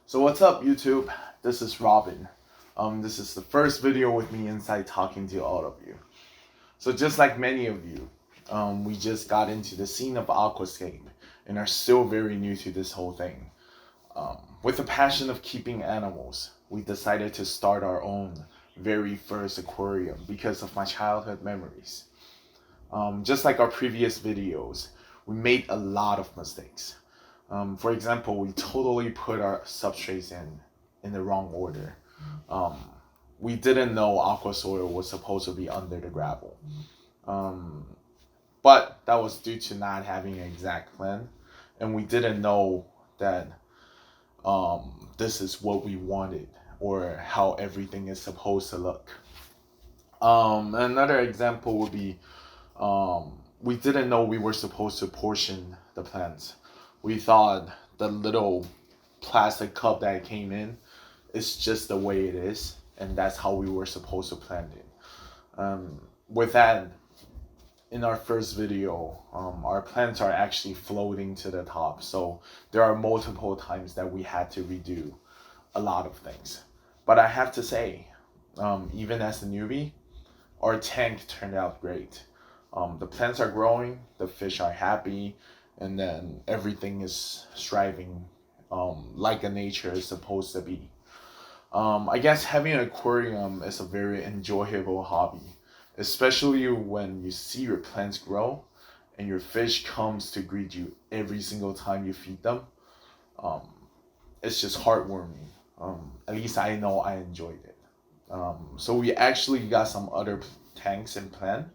So what's up, YouTube? This is Robin. This is the first video with me inside talking to all of you. So just like many of you, we just got into the scene of aquascape and are still very new to this whole thing. With the passion of keeping animals, we decided to start our own very first aquarium because of my childhood memories. Just like our previous videos, we made a lot of mistakes. For example, we totally put our substrates in the wrong order. We didn't know aqua soil was supposed to be under the gravel. But that was due to not having an exact plan. And we didn't know that this is what we wanted or how everything is supposed to look. Another example would be we didn't know we were supposed to portion the plants. We thought the little plastic cup that it came in is just the way it is, and that's how we were supposed to plant it. With that, in our first video, our plants are actually floating to the top, so there are multiple times that we had to redo a lot of things. But I have to say, even as a newbie, our tank turned out great. The plants are growing, the fish are happy, and then everything is thriving like a nature is supposed to be. I guess having an aquarium is a very enjoyable hobby, especially when you see your plants grow and your fish comes to greet you every single time you feed them. It's just heartwarming. At least I know I enjoyed it. So we actually got some other tanks in plan,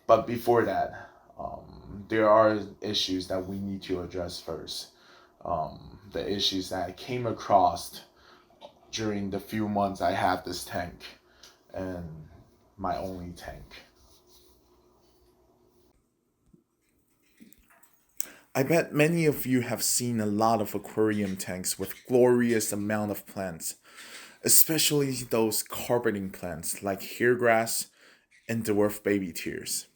but before that, there are issues that we need to address first. The issues that I came across during the few months I had this tank and my only tank. I bet many of you have seen a lot of aquarium tanks with glorious amount of plants, especially those carpeting plants like hairgrass and dwarf baby tears.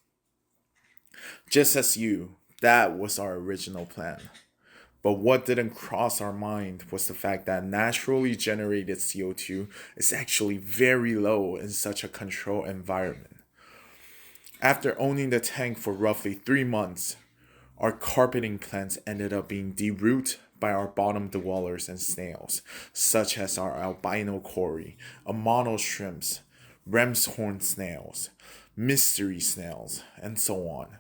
Just as you, that was our original plan. But what didn't cross our mind was the fact that naturally generated CO2 is actually very low in such a controlled environment. After owning the tank for roughly 3 months, our carpeting plants ended up being derooted by our bottom dwellers and snails, such as our albino cory, amanoshrimps, ram's horn snails, mysterysnails, and so on.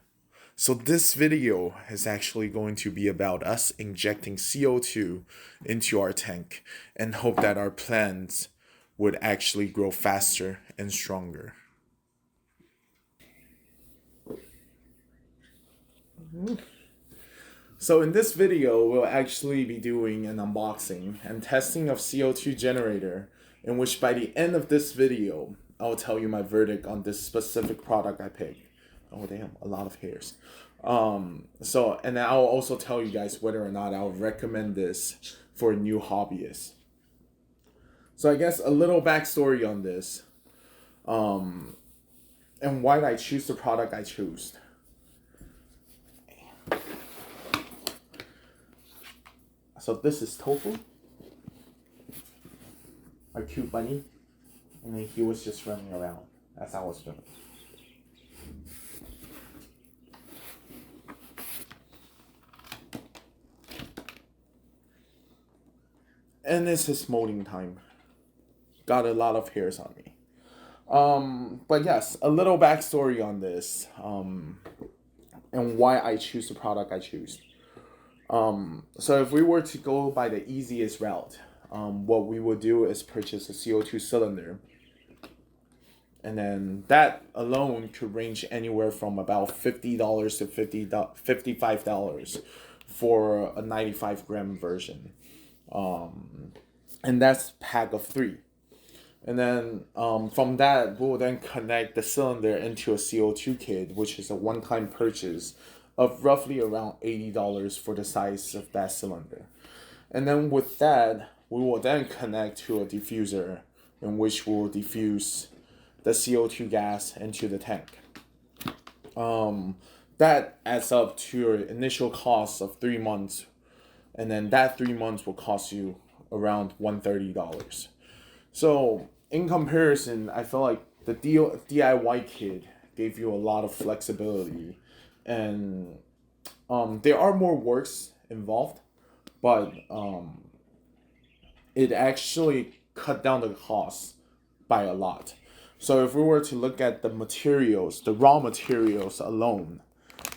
So this video is actually going to be about us injecting CO2 into our tank and hope that our plants would actually grow faster and stronger. So in this video, we'll actually be doing an unboxing and testing of CO2 Generator, in which by the end of this video, I'll tell you my verdict on this specific product I picked. Oh damn, a lot of hairs. And then I'll also tell you guys whether or not I'll recommend this for new hobbyists. So I guess a little backstory on this, and why I choose the product I chose. So this is Tofu, our cute bunny, and then he was just running around as I was filming. And this is molting time. Got a lot of hairs on me. But yes, a little backstory on this, and why I choose the product I choose. So if we were to go by the easiest route, what we would do is purchase a CO2 cylinder. And then that alone could range anywhere from about $50 to $55 for a 95 gram version. And that's pack of 3. And then from that, we'll then connect the cylinder into a CO2 kit, which is a one-time purchase of roughly around $80 for the size of that cylinder. And then with that, we will then connect to a diffuser in which we'll diffuse the CO2 gas into the tank. That adds up to your initial cost of 3 months, and then that 3 months will cost you around $130. So in comparison, I feel like the DIY kit gave you a lot of flexibility, and there are more works involved, but it actually cut down the cost by a lot. So if we were to look at the materials, the raw materials alone,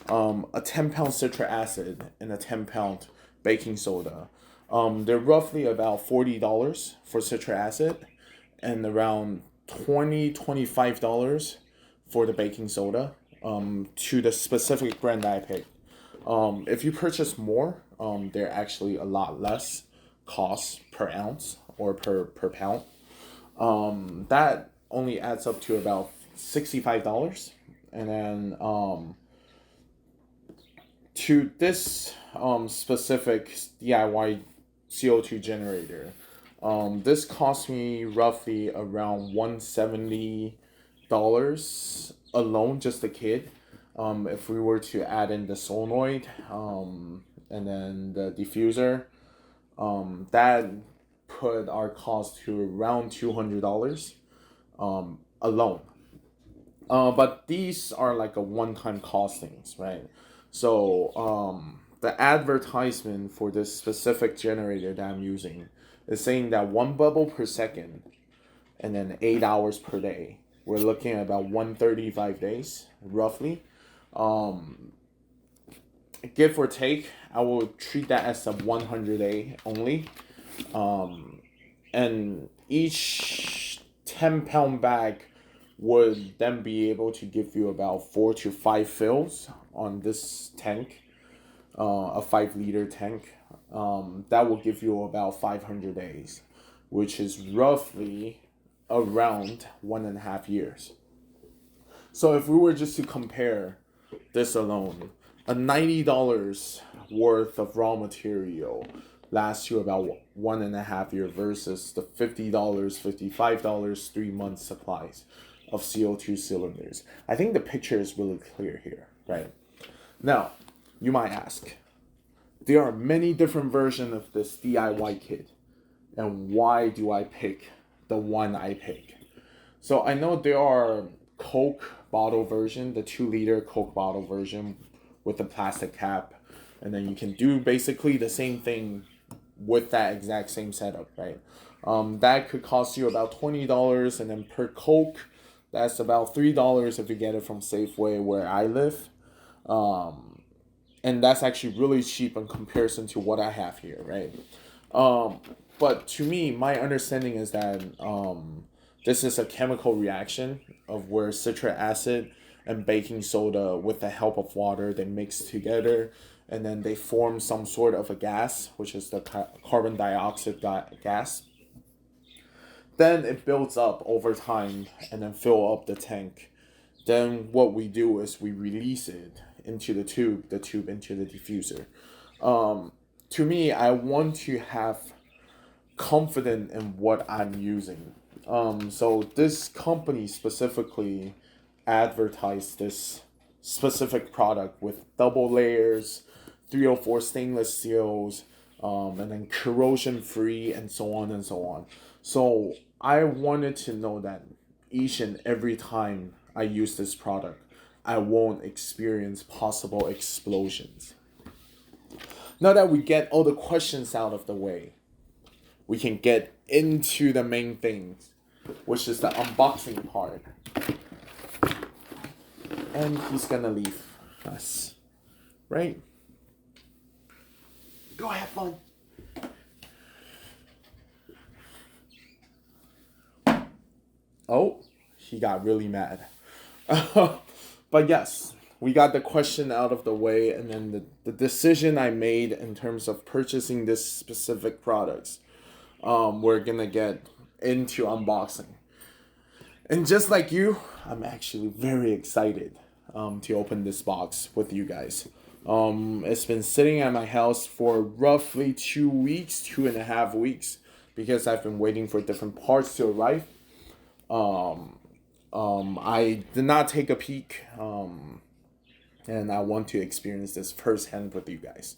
a 10-pound citric acid and a 10-pound baking soda, they're roughly about $40 for citric acid and around $25 for the baking soda, to the specific brand that I picked. If you purchase more, they're actually a lot less cost per ounce or per pound. That only adds up to about $65. And then to this specific DIY CO2 generator, this cost me roughly around $170 alone, just the kit. If we were to add in the solenoid, and then the diffuser, that put our cost to around $200 alone. But these are like a one-time costings, right? So the advertisement for this specific generator that I'm using is saying that 1 bubble per second and then 8 hours per day. We're looking at about 135 days, roughly. Give or take, I will treat that as a 100-day only. And each 10-pound bag would then be able to give you about 4 to 5 fills on this tank, a 5-liter tank. That will give you about 500 days, which is roughly around 1.5 years. So if we were just to compare this alone, a $90 worth of raw material lasts you about 1.5 years versus the $50, $55, 3 months supplies of CO2 cylinders. I think the picture is really clear here, right? Now, you might ask, there are many different versions of this DIY kit, and why do I pick the one I pick? So I know there are Coke bottle version, the 2-liter Coke bottle version with the plastic cap, and then you can do basically the same thing with that exact same setup, right? That could cost you about $20, and then per Coke, that's about $3 if you get it from Safeway where I live. And that's actually really cheap in comparison to what I have here, right? But to me, my understanding is that this is a chemical reaction of where citric acid and baking soda, with the help of water, they mix together, and then they form some sort of a gas, which is the carbon dioxide gas. Then it builds up over time and then fill up the tank. Then what we do is we release it into the tube into the diffuser. To me, I want to have confidence in what I'm using. So this company specifically advertised this specific product with double layers, 304 stainless steels, and then corrosion free, and so on and so on. So I wanted to know that each and every time I use this product, I won't experience possible explosions. Now that we get all the questions out of the way, we can get into the main things, which is the unboxing part. And he's gonna leave us, right? Go have fun. Oh, he got really mad. But yes, we got the question out of the way, and then the decision I made in terms of purchasing this specific products. We're gonna get into unboxing. And just like you, I'm actually very excited to open this box with you guys. It's been sitting at my house for roughly 2 weeks, 2.5 weeks, because I've been waiting for different parts to arrive. I did not take a peek, and I want to experience this firsthand with you guys.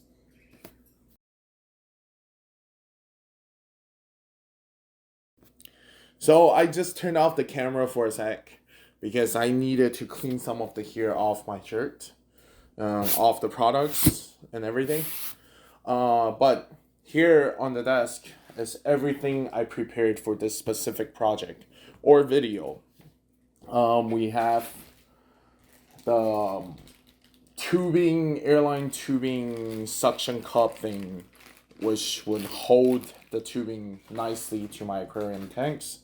So I just turned off the camera for a sec because I needed to clean some of the hair off my shirt, off the products and everything. But here on the desk is everything I prepared for this specific project or video. We have the airline tubing suction cup thing, which would hold the tubing nicely to my aquarium tanks.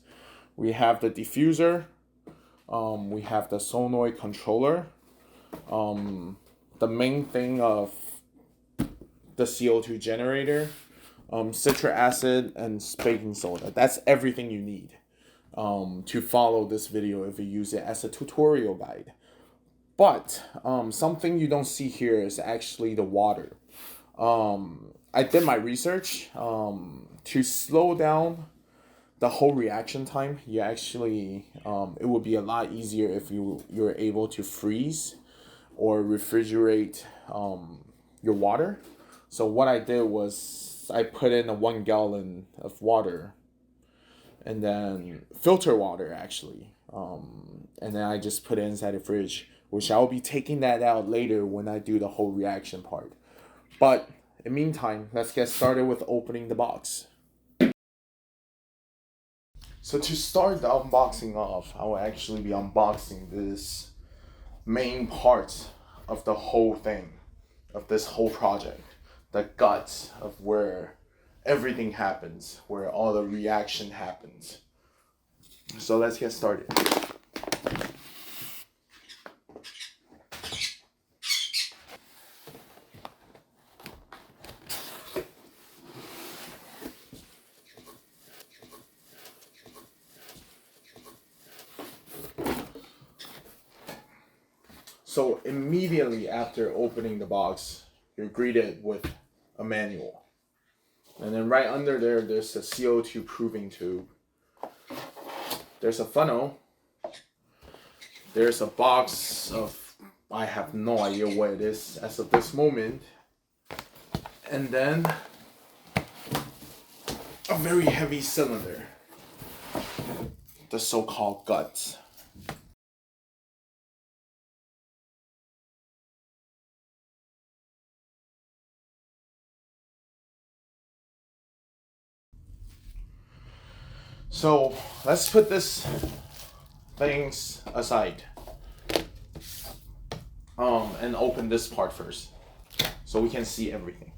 We have the diffuser. We have the solenoid controller. The main thing of the CO2 generator, citric acid, and baking soda. That's everything you need to follow this video if you use it as a tutorial guide. But something you don't see here is actually the water. I did my research to slow down the whole reaction time. You actually, it would be a lot easier if you're able to freeze or refrigerate your water. So what I did was I put in a 1 gallon of water, and then filter water actually, and then I just put it inside the fridge, which I'll be taking that out later when I do the whole reaction part. But in the meantime, let's get started with opening the box. So to start the unboxing off, I will actually be unboxing this main part of the whole thing, of this whole project, the guts of where everything happens, where all the reaction happens. So let's get started. So immediately after opening the box, you're greeted with a manual. And then right under there, there's a CO2 proving tube. There's a funnel. There's a box of, I have no idea what it is as of this moment. And then a very heavy cylinder, the so-called guts. So let's put this things aside and open this part first so we can see everything.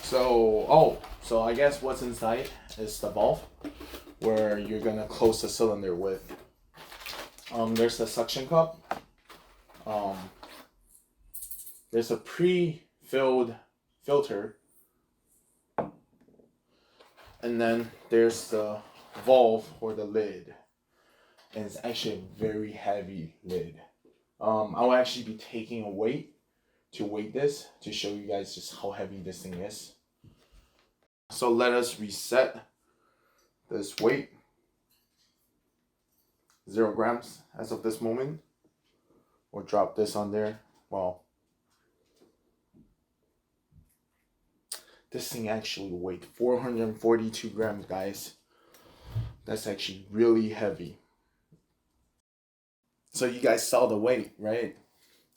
So I guess what's inside is the valve where you're gonna close the cylinder with. There's the suction cup. There's a pre-filled filter, and then there's the valve or the lid, and it's actually a very heavy lid. I'll actually be taking a weight to weight this to show you guys just how heavy this thing is. So let us reset this weight. 0 grams as of this moment. We'll drop this on there. Well, this thing actually weighed 442 grams, guys. That's actually really heavy. So you guys saw the weight, right?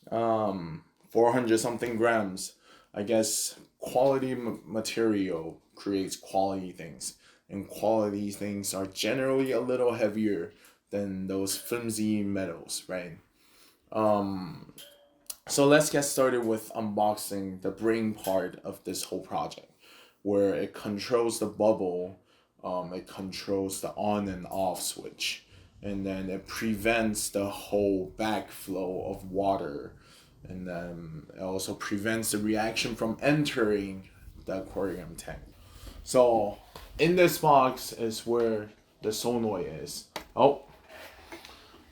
400 something grams. I guess quality material creates quality things, and quality things are generally a little heavier than those flimsy metals, right? So let's get started with unboxing the brain part of this whole project, where it controls the bubble, it controls the on and off switch, and then it prevents the whole backflow of water, and then it also prevents the reaction from entering the aquarium tank. So in this box is where the solenoid is. Oh,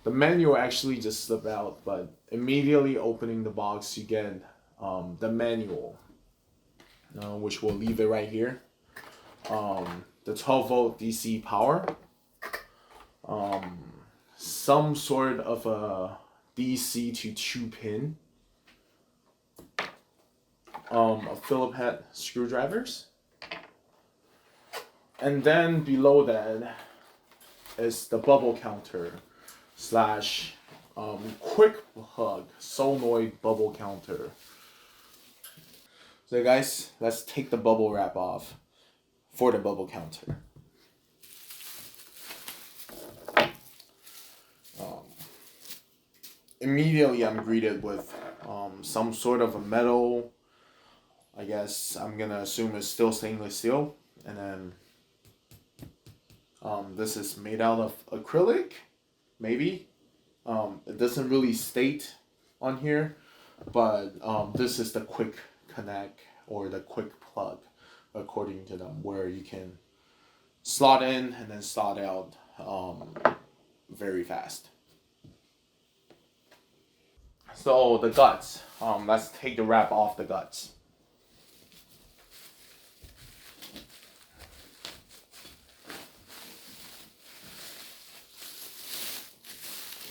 the manual actually just slipped out, but immediately opening the box, you get the manual, which we'll leave it right here. The 12 volt DC power, some sort of a DC to 2 pin, a Phillips head screwdrivers, And then below that is the bubble counter slash quick plug solenoid bubble counter. So guys, let's take the bubble wrap off for the bubble counter. Immediately I'm greeted with some sort of a metal, I guess I'm gonna assume it's still stainless steel, and then this is made out of acrylic, maybe. It doesn't really state on here, but this is the quick connect or the quick plug, according to them, where you can slot in and then slot out very fast. So the guts, let's take the wrap off the guts.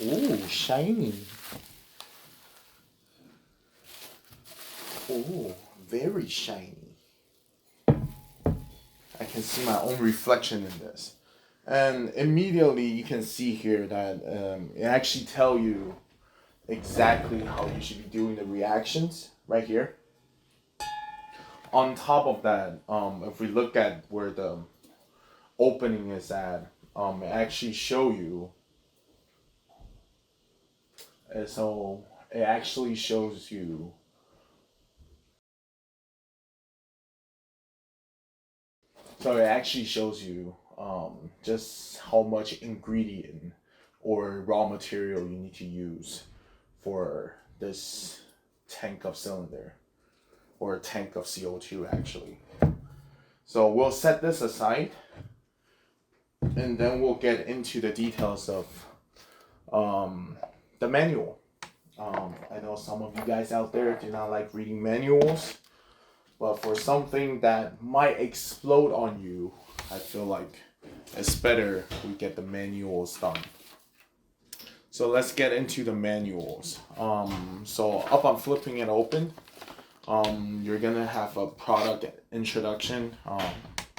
Ooh, shiny. Ooh, very shiny. I can see my own reflection in this. And immediately you can see here that it actually tell you exactly how you should be doing the reactions right here. On top of that, if we look at where the opening is at, it actually show you. So it actually shows you. So it actually shows you just how much ingredient or raw material you need to use for this tank of cylinder, or a tank of CO2 actually. So we'll set this aside, and then we'll get into the details of the manual. I know some of you guys out there do not like reading manuals, but for something that might explode on you, I feel like it's better we get the manuals done. So let's get into the manuals. So up on flipping it open, you're gonna have a product introduction,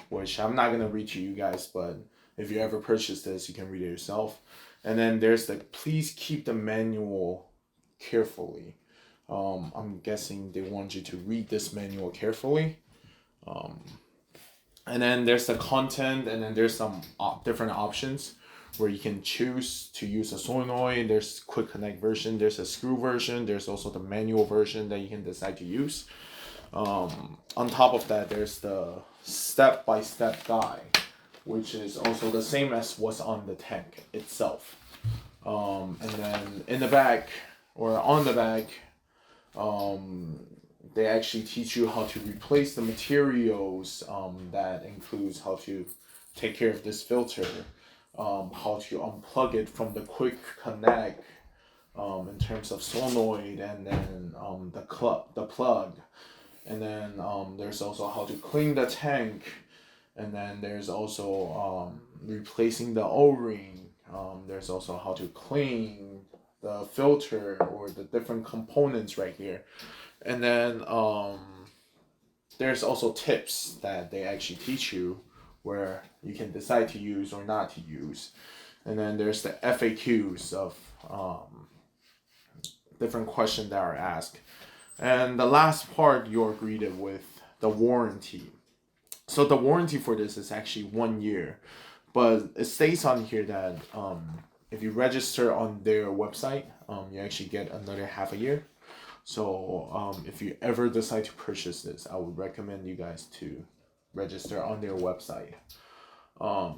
which I'm not gonna read to you guys, but if you ever purchase this, you can read it yourself. And then there's the please keep the manual carefully. I'm guessing they want you to read this manual carefully. And then there's the content, and then there's some different options where you can choose to use a solenoid. There's quick connect version, there's a screw version, there's also the manual version that you can decide to use. On top of that, there's the step-by-step guide, which is also the same as what's on the tank itself. And then in the back, or on the back, they actually teach you how to replace the materials. That includes how to take care of this filter, how to unplug it from the quick connect, in terms of solenoid, and then the plug, and then there's also how to clean the tank, and then there's also replacing the O-ring. There's also how to clean the filter or the different components right here. And then there's also tips that they actually teach you where you can decide to use or not to use. And then there's the FAQs of different questions that are asked. And the last part, you're greeted with the warranty. So the warranty for this is actually 1 year, but it states on here that if you register on their website, you actually get another half a year. So if you ever decide to purchase this, I would recommend you guys to register on their website. Now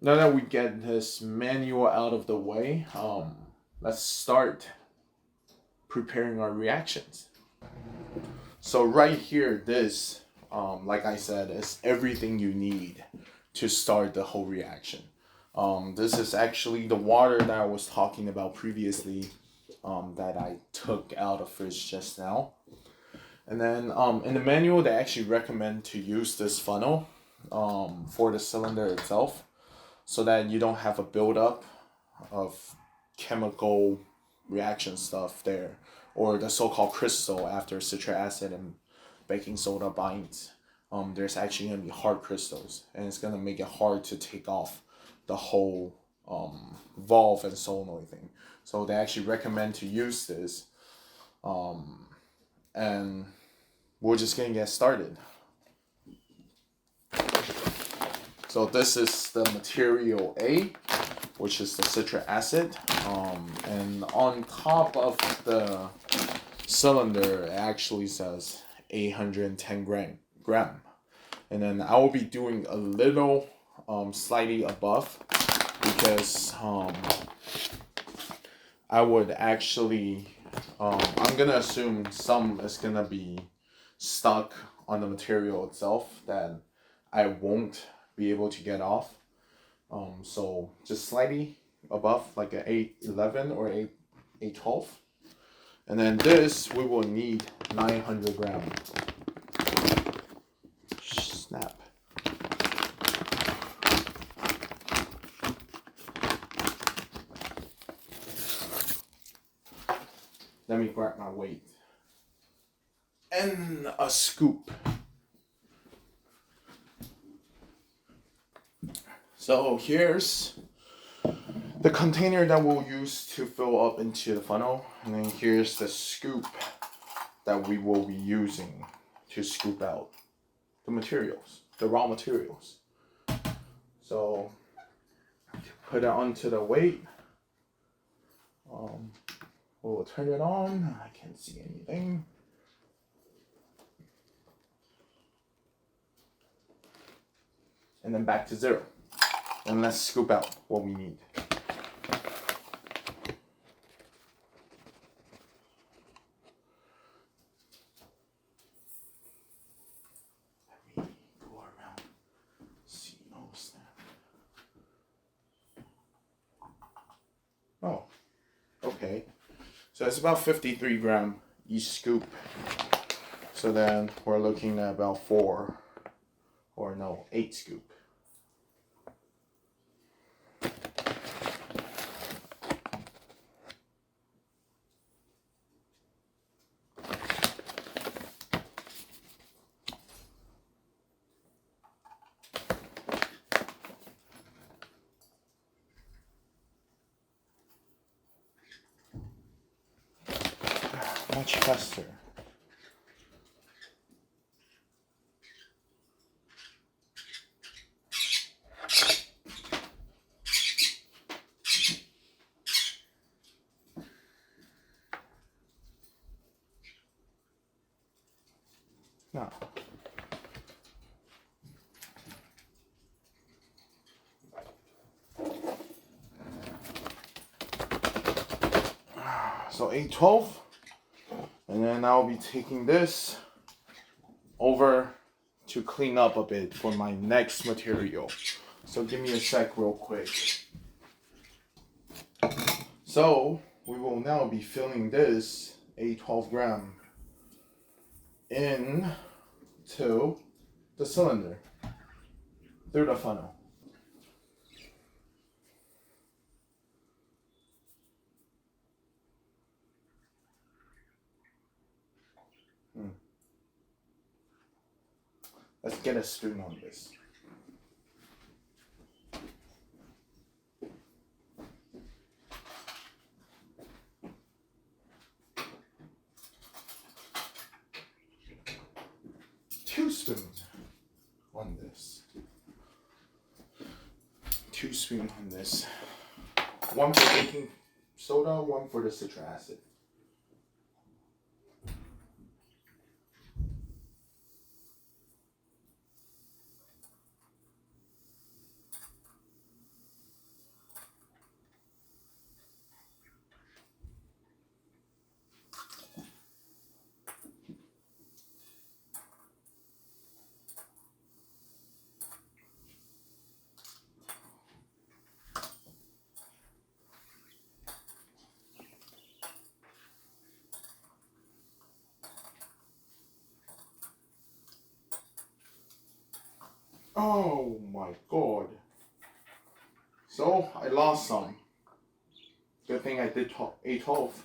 that we get this manual out of the way, let's start preparing our reactions. So right here, this, like I said, is everything you need to start the whole reaction. This is actually the water that I was talking about previously, that I took out of fridge just now. And then in the manual, they actually recommend to use this funnel for the cylinder itself, so that you don't have a buildup of chemical reaction stuff there, or the so-called crystal after citric acid and baking soda binds. there's actually going to be hard crystals, and it's going to make it hard to take off the whole valve and solenoid thing. So they actually recommend to use this, and we're just going to get started. So this is the material A, which is the citric acid, and on top of the cylinder it actually says 810 gram, and then I will be doing a little slightly above, because I would actually I'm gonna assume some is gonna be stuck on the material itself that I won't be able to get off. So just slightly above, like an 811 or 812. And then this, we will need 900 grams. Snap. Let me grab my weight. And a scoop. So here's the container that we'll use to fill up into the funnel, and then here's the scoop that we will be using to scoop out the materials, the raw materials. So to put it onto the weight, we'll turn it on. I can't see anything. And then back to 0. And let's scoop out what we need. Let me go around. See, oh snap. Oh, okay. So it's about 53 grams each scoop. So then we're looking at about 8 scoop. Much faster. Now, so 812. And then I'll be taking this over to clean up a bit for my next material. So give me a sec real quick. So we will now be filling this 812 gram into the cylinder through the funnel. Let's get a spoon on this. Two spoons on this. 2 spoons on this. 1 for baking soda, 1 for the citric acid. Oh my god. So I lost some. Good thing I did 812.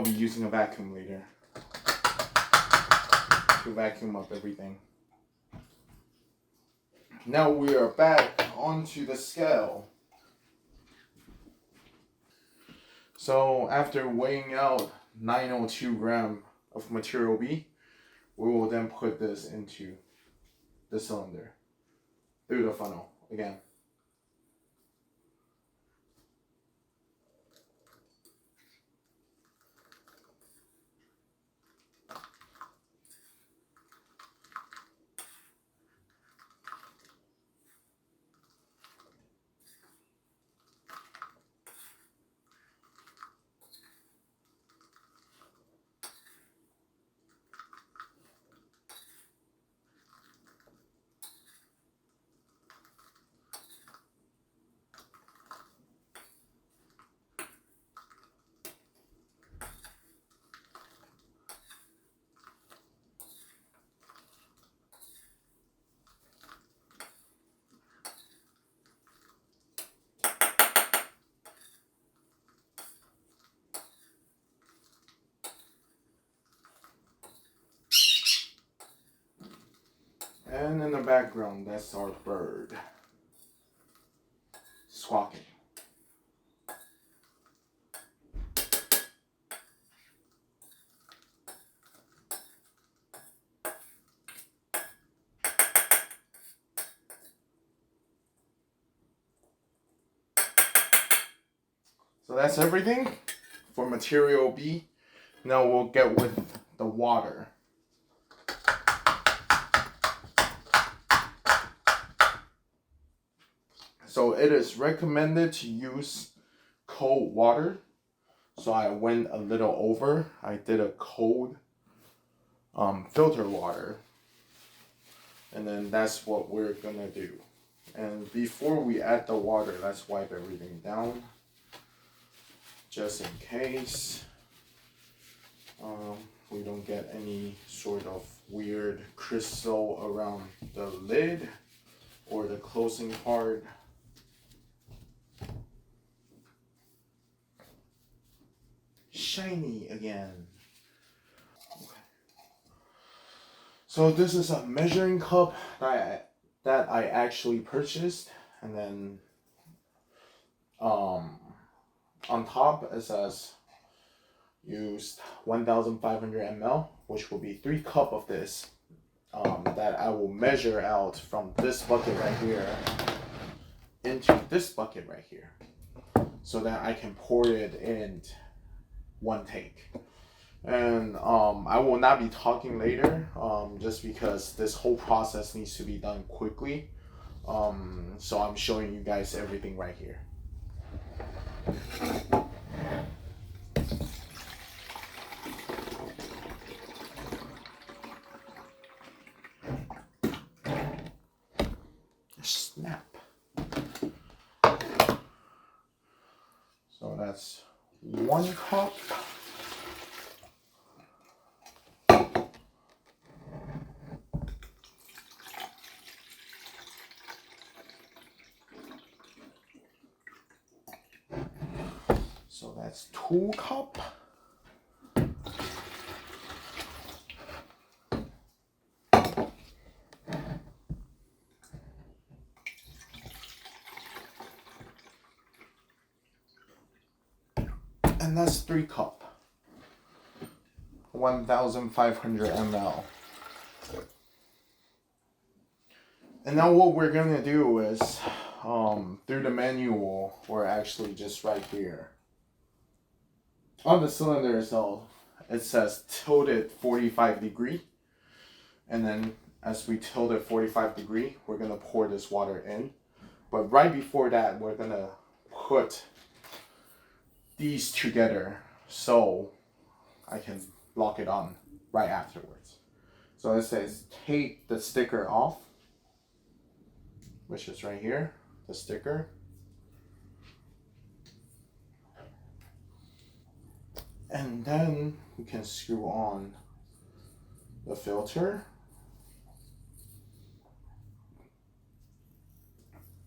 I'll be using a vacuum later to vacuum up everything. Now we are back onto the scale. So after weighing out 902 grams of material B, we will then put this into the cylinder through the funnel again. And in the background, that's our bird squawking. So that's everything for material B. Now we'll get with the water. So it is recommended to use cold water. So I went a little over. I did a cold filter water. And then that's what we're gonna do. And before we add the water, let's wipe everything down. Just in case we don't get any sort of weird crystal around the lid or the closing part. Shiny again. Okay. So this is a measuring cup that I actually purchased, and then on top it says used 1,500 ml, which will be 3 cups of this that I will measure out from this bucket right here into this bucket right here, so that I can pour it in one take. And I will not be talking later, just because this whole process needs to be done quickly. So I'm showing you guys everything right here. Snap. So that's 1 cup. So that's 2 cups. And that's 3 cups. 1,500 ml. And now what we're gonna do is, through the manual, or actually just right here, on the cylinder itself, it says tilted 45 degree. And then as we tilt it 45 degree, we're gonna pour this water in. But right before that, we're gonna put these together so I can lock it on right afterwards. So it says take the sticker off, which is right here, the sticker. And then we can screw on the filter.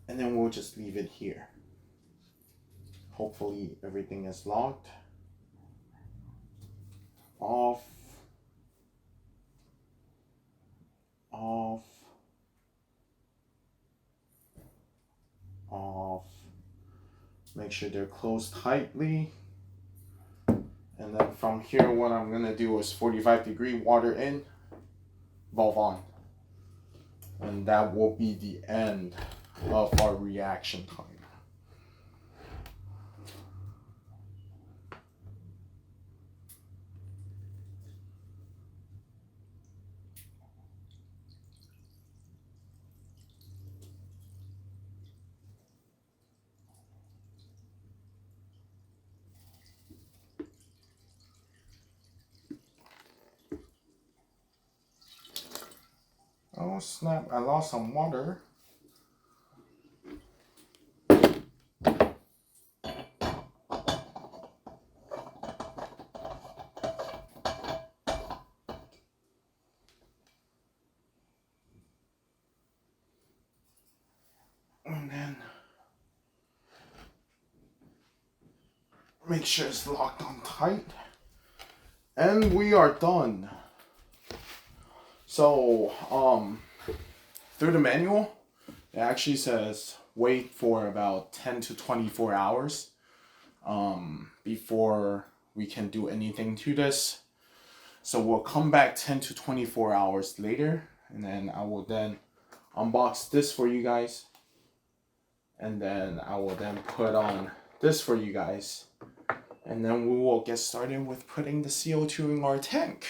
And then we'll just leave it here. Hopefully everything is locked. off, off, off. Make sure they're closed tightly. And then from here, what I'm gonna do is 45-degree water in, valve on. And that will be the end of our reaction time. Oh snap, I lost some water. And then make sure it's locked on tight. And we are done. So, through the manual, it actually says wait for about 10 to 24 hours before we can do anything to this. So we'll come back 10 to 24 hours later, and then I will then unbox this for you guys. And then I will then put on this for you guys. And then we will get started with putting the CO2 in our tank.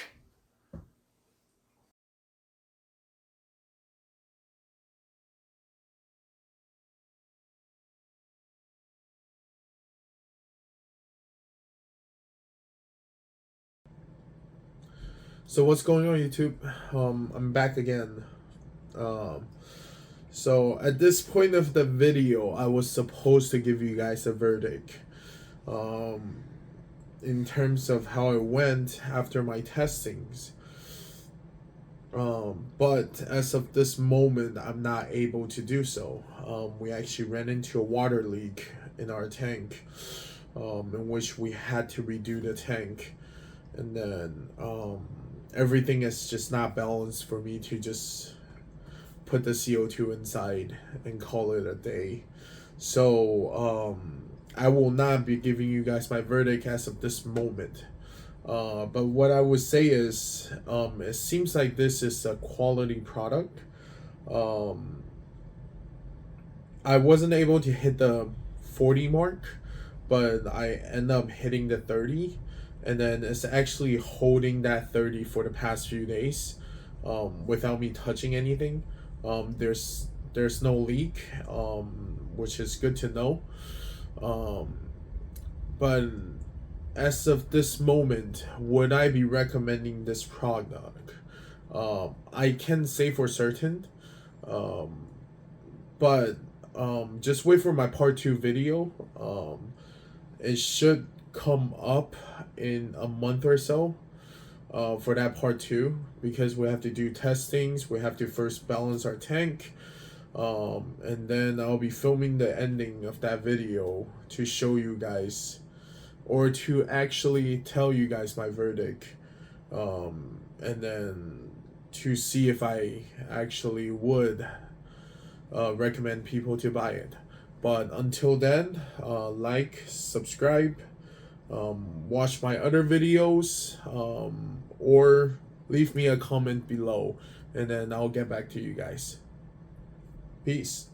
So what's going on, YouTube? I'm back again. So at this point of the video, I was supposed to give you guys a verdict in terms of how it went after my testings. But as of this moment, I'm not able to do so. We actually ran into a water leak in our tank, in which we had to redo the tank. And then everything is just not balanced for me to just put the CO2 inside and call it a day. So I will not be giving you guys my verdict as of this moment. But what I would say is it seems like this is a quality product. I wasn't able to hit the 40 mark, but I end up hitting the 30. And then it's actually holding that 30 for the past few days without me touching anything. There's no leak, which is good to know. But as of this moment, would I be recommending this product? I can say for certain, but just wait for my part 2 video. It should come up in a month or so for that part 2, because we have to do testings. We have to first balance our tank, and then I'll be filming the ending of that video to show you guys, or to actually tell you guys my verdict, and then to see if I actually would recommend people to buy it. But until then, like, subscribe, watch my other videos, or leave me a comment below, and then I'll get back to you guys. Peace.